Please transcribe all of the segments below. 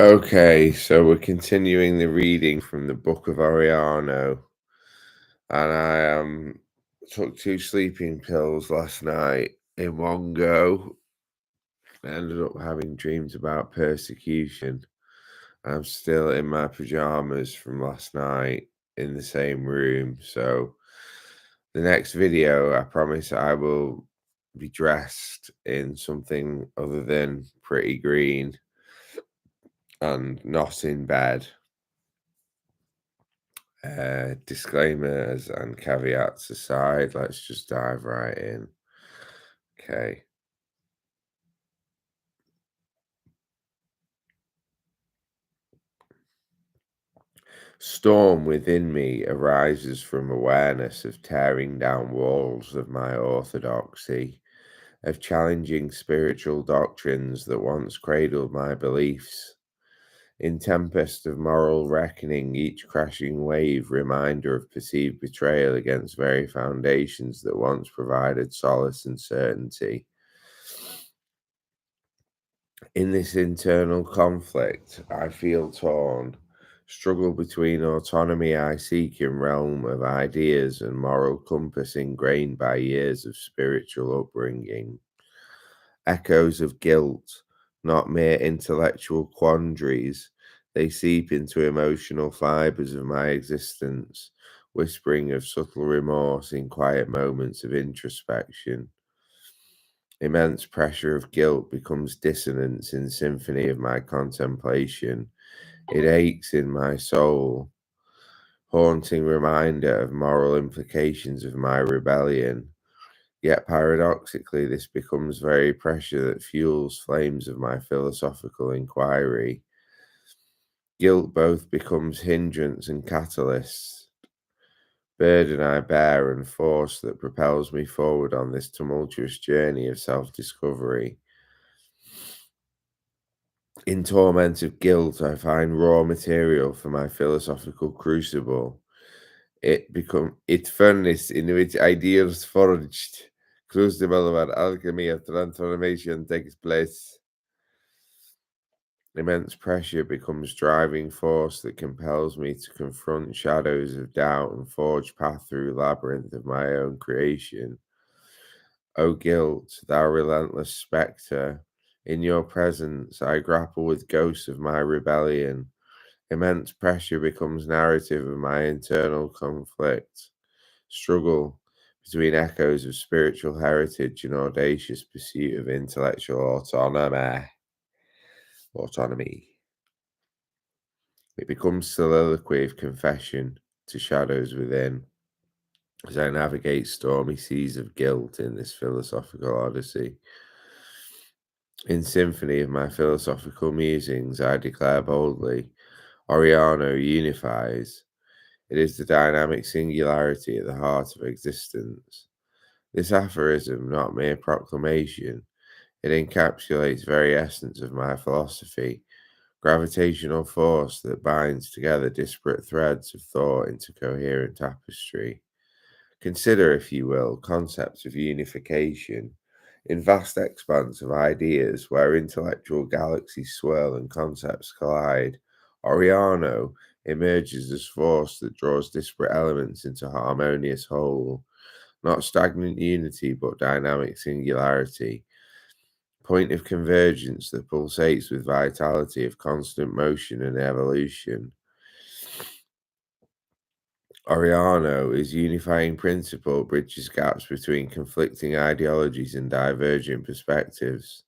Okay, so we're continuing the reading from the Book of Oriano, and I took 2 sleeping pills last night in one go. I ended up having dreams about persecution. I'm still in my pajamas from last night in the same room. So the next video, I promise I will be dressed in something other than pretty green and not in bed. Disclaimers and caveats aside, let's just dive right in. Okay. Storm within me arises from awareness of tearing down walls of my orthodoxy, of challenging spiritual doctrines that once cradled my beliefs. In tempest of moral reckoning, each crashing wave reminder of perceived betrayal against very foundations that once provided solace and certainty. In this internal conflict, I feel torn, struggle between autonomy I seek in realm of ideas and moral compass ingrained by years of spiritual upbringing. Echoes of guilt, not mere intellectual quandaries, they seep into emotional fibres of my existence, whispering of subtle remorse in quiet moments of introspection. Immense pressure of guilt becomes dissonance in symphony of my contemplation. It aches in my soul, haunting reminder of moral implications of my rebellion. Yet paradoxically, this becomes very pressure that fuels flames of my philosophical inquiry. Guilt both becomes hindrance and catalyst, burden I bear and force that propels me forward on this tumultuous journey of self-discovery. In torment of guilt, I find raw material for my philosophical crucible. It furnace in which ideas forged, crucible where alchemy of transformation takes place. Immense pressure becomes driving force that compels me to confront shadows of doubt and forge path through labyrinth of my own creation. O guilt, thou relentless spectre, in your presence I grapple with ghosts of my rebellion. Immense pressure becomes narrative of my internal conflict, struggle between echoes of spiritual heritage and audacious pursuit of intellectual autonomy. It becomes soliloquy of confession to shadows within as I navigate stormy seas of guilt in this philosophical odyssey. In symphony of my philosophical musings, I declare boldly, Oriano unifies. It is the dynamic singularity at the heart of existence. This aphorism, not mere proclamation, it encapsulates very essence of my philosophy, gravitational force that binds together disparate threads of thought into coherent tapestry. Consider, if you will, concepts of unification in vast expanse of ideas where intellectual galaxies swirl and concepts collide. Oriano emerges as force that draws disparate elements into harmonious whole, not stagnant unity but dynamic singularity, point of convergence that pulsates with vitality of constant motion and evolution. Oriano is unifying principle bridges gaps between conflicting ideologies and divergent perspectives,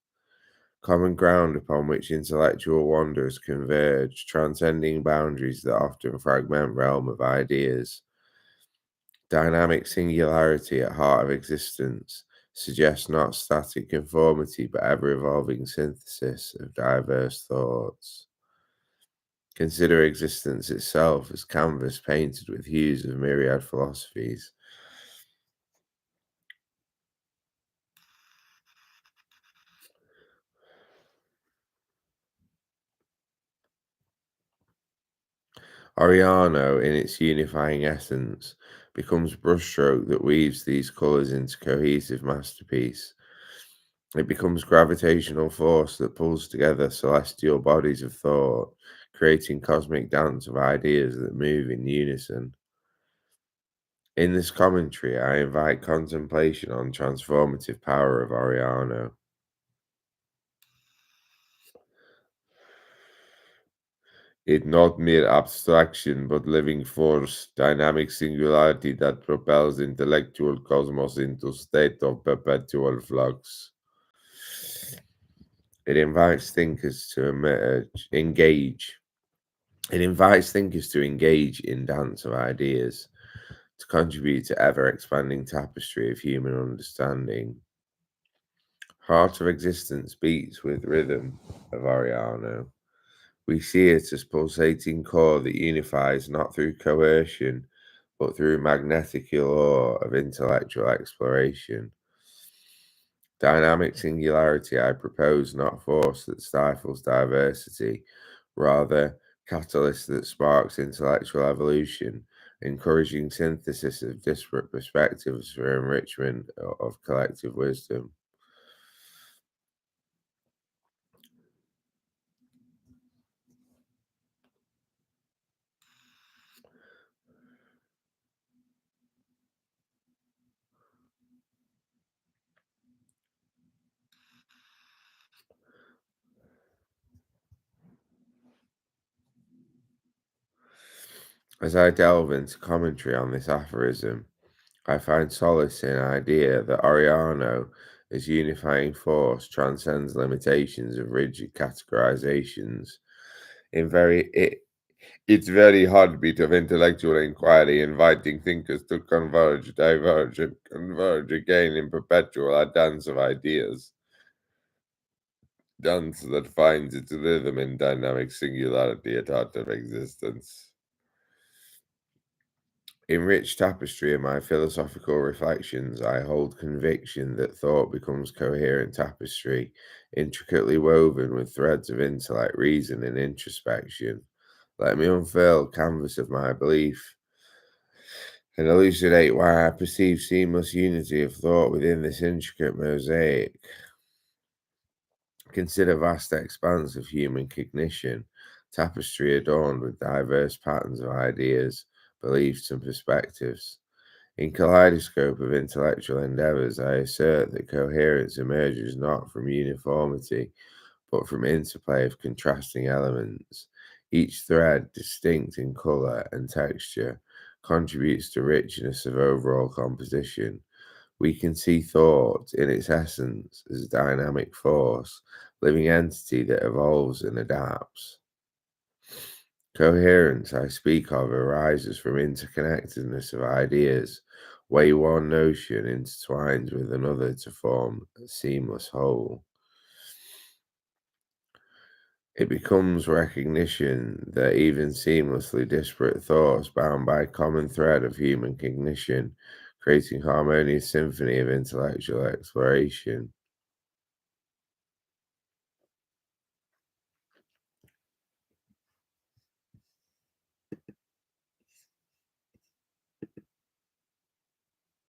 common ground upon which intellectual wanderers converge, transcending boundaries that often fragment realm of ideas. Dynamic singularity at heart of existence suggests not static conformity but ever-evolving synthesis of diverse thoughts. Consider existence itself as canvas painted with hues of myriad philosophies. Oriano, in its unifying essence, becomes brushstroke that weaves these colours into cohesive masterpiece. It becomes gravitational force that pulls together celestial bodies of thought, creating cosmic dance of ideas that move in unison. In this commentary, I invite contemplation on transformative power of Oriano. It not mere abstraction, but living force, dynamic singularity that propels intellectual cosmos into state of perpetual flux. It invites thinkers to engage. It invites thinkers to engage in dance of ideas, to contribute to ever-expanding tapestry of human understanding. Heart of existence beats with rhythm of Oriano. We see it as pulsating core that unifies not through coercion, but through magnetic allure of intellectual exploration. Dynamic singularity, I propose, not force that stifles diversity, rather catalyst that sparks intellectual evolution, encouraging synthesis of disparate perspectives for enrichment of collective wisdom. As I delve into commentary on this aphorism, I find solace in the idea that Oriano, as unifying force, transcends limitations of rigid categorizations. Its very heartbeat of intellectual inquiry, inviting thinkers to converge, diverge, and converge again in perpetual dance of ideas. Dance that finds its rhythm in dynamic singularity at heart of existence. In rich tapestry of my philosophical reflections, I hold conviction that thought becomes coherent tapestry, intricately woven with threads of intellect, reason, and introspection. Let me unfurl canvas of my belief and elucidate why I perceive seamless unity of thought within this intricate mosaic. Consider vast expanse of human cognition, tapestry adorned with diverse patterns of ideas, beliefs, and perspectives. In kaleidoscope of intellectual endeavours, I assert that coherence emerges not from uniformity, but from interplay of contrasting elements. Each thread, distinct in colour and texture, contributes to richness of overall composition. We can see thought in its essence as dynamic force, living entity that evolves and adapts. Coherence I speak of arises from interconnectedness of ideas, where one notion intertwines with another to form a seamless whole. It becomes recognition that even seamlessly disparate thoughts bound by a common thread of human cognition, creating harmonious symphony of intellectual exploration.